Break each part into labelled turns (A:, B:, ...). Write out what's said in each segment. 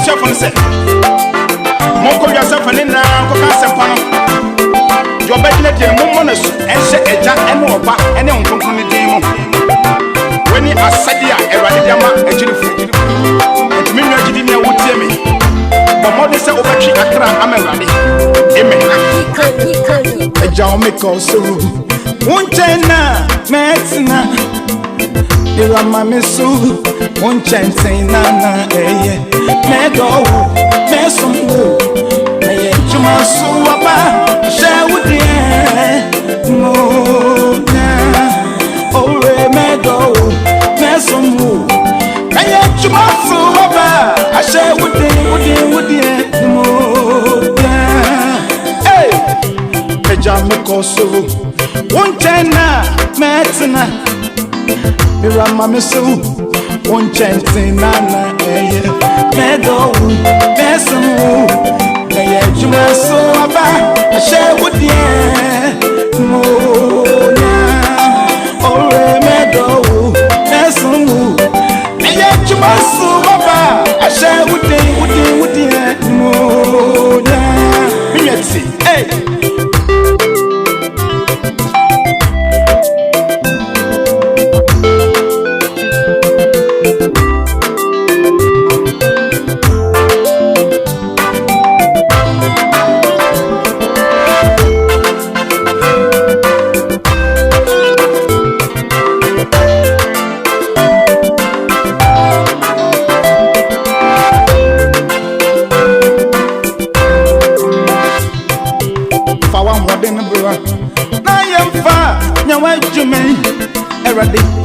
A: chef on set. Moko yourself and in now, Coca Your bed, your momonus, and set a jack and over, and then come from the demo. When you are Sadia, a radiyama, a jilly, and Mimia Gidia would tell me. But more than so over Akra, I'm a rally. Amen. A jaw make also. Unchena, Metsina, Irama Misu, Unchen, Nana, Medo, Mesumu, Juma Suapa, Shawudi, Mona, Ore Medo, Mesumu, Juma Suapa, I share with the Mona, hey, Pajama so. Unchena, Metsina, Irama Misu, Unchen, Nana, Medo, Mesumu, Juma Suapa, I share with you, Mona, Ore Medo, Mesumu, Juma Suapa, I share with you, Mona, hey.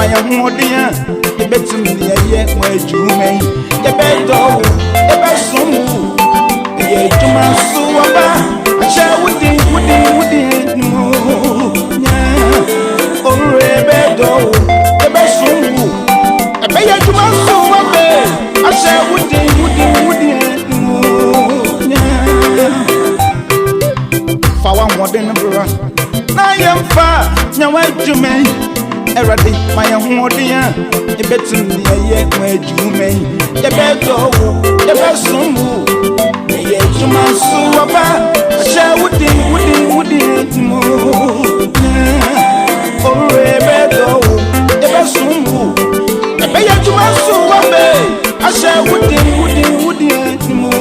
A: My own dear, the best in the year where you may, the bed of the best of the year to my suaba, I shall with the or a bed of the best of I pay to my suaba, I shall with the for one more than a brother. I am far, now what you may. Eradi, my own dear, a bet in the year where you may, the bed of the best of the year to my suaba, I shall with it more. Or a bed of the best of the pay to my suaba, I shall with it more.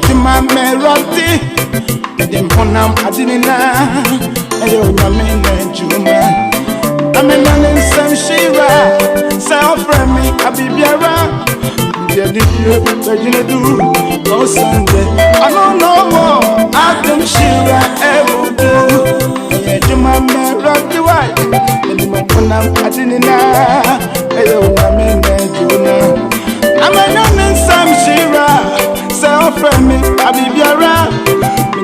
A: To my melody, then Ponam Adina. Ayo nyame Juma I'm a man in some Shira Self from me Abibiara do no Sunday I don't know more I don't Shira ever do Juma me rock the white And my phone I didn't know Ayo nyame Juma I'm a man in some Shira Self from me Abibiara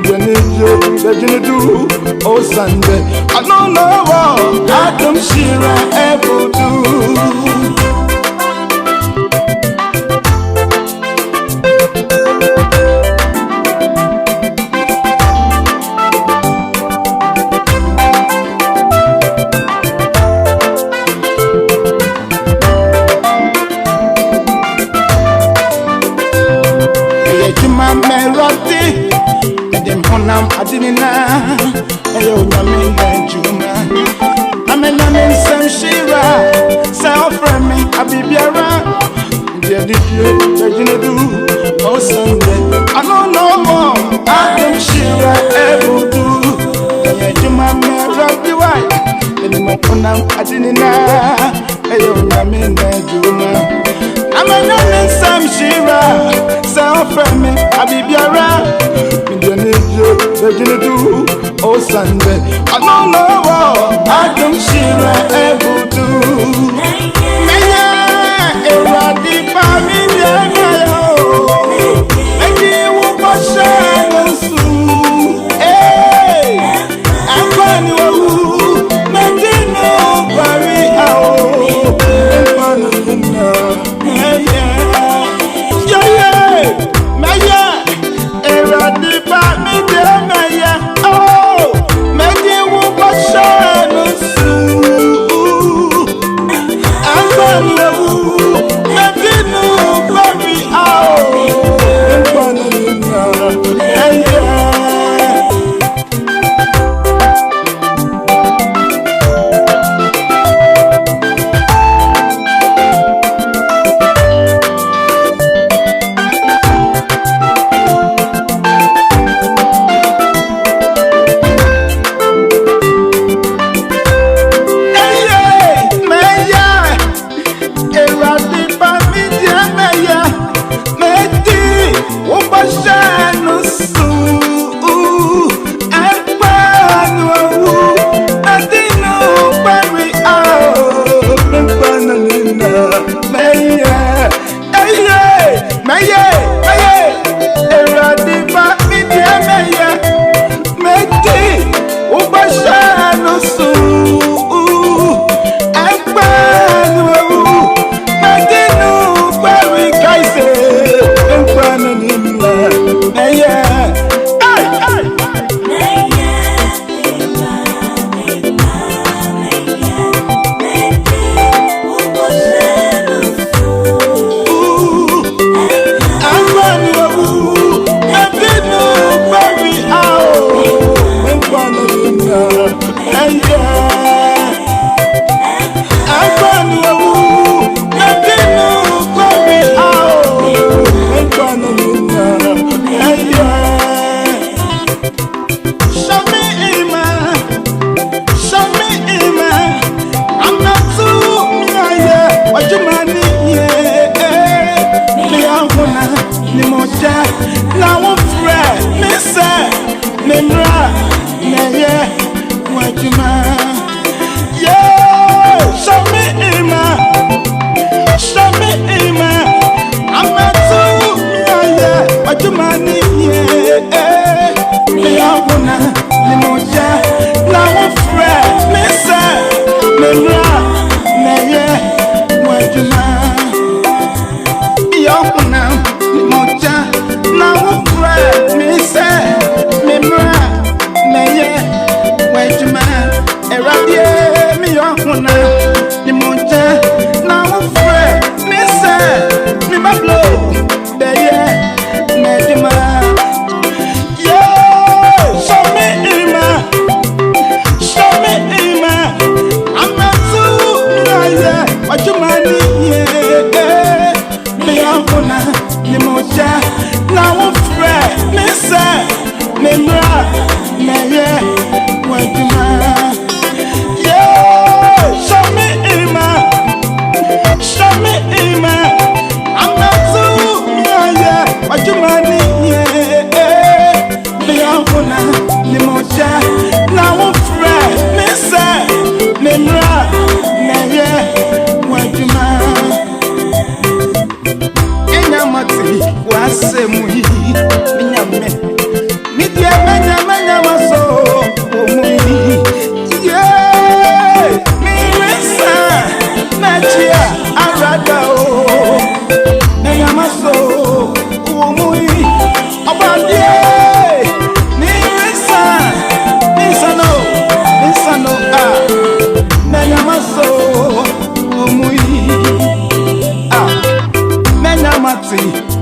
A: do oh Sunday I don't know what Adam Shira ever do I didn't know. Ayo nyame Juma. I'm a man some Shira. Self from me, Abibiara. Do oh Sunday. I don't know more. I don't Shira ever do. Juma me rock the white. And my phone I didn't know. Ayo nyame Juma. I'm a man some Shira. Self from me, Abibiara. Do oh Sunday I don't know what I don't Shira ever do Maya Eradi Familia And you will wash and soon Hey I'm funny who Medino Barry Ao Yeah Maya Eradi Familia Oh, make you walk a shine soon. me yahuna ni moja na wo frɛ me sɛ me mra na ye wadwuma yahuna ni moja na wo frɛ me sɛ me mra na ye wadwuma eradie me yahuna ni moja na wo frɛ me sɛ me mablo da ye wadwuma.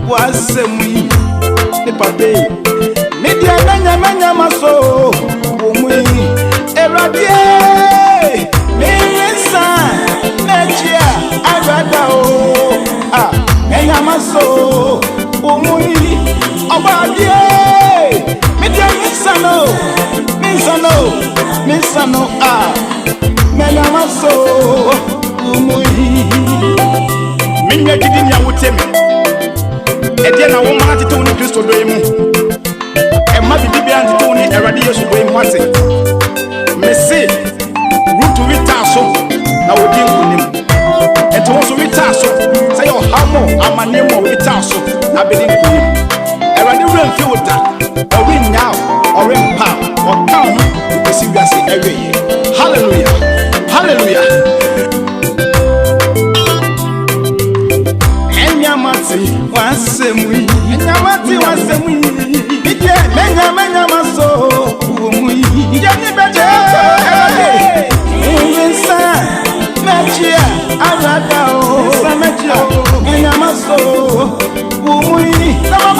A: Wasemi ni pape media menya maso omui eradie mensa mejia arada o menya maso omui obadie media minsano menya maso omui minya didi nya wotemi Edia na woman to ni Kristo do emu. E ma bibi bia to ni Erade Yesu do emu ate. Me se root wita so na wodi nkunim. Eto so wita so say yo hamo amane mo wita so na bedi nkunim. Erade wura mfi wota. Ori nya ori mpa o kan ho esi wiase eweye. Hallelujah. Hallelujah. Wasemui Bidye menya maso umui Yani beje Insa Mechia Arada o Menya maso umui Sama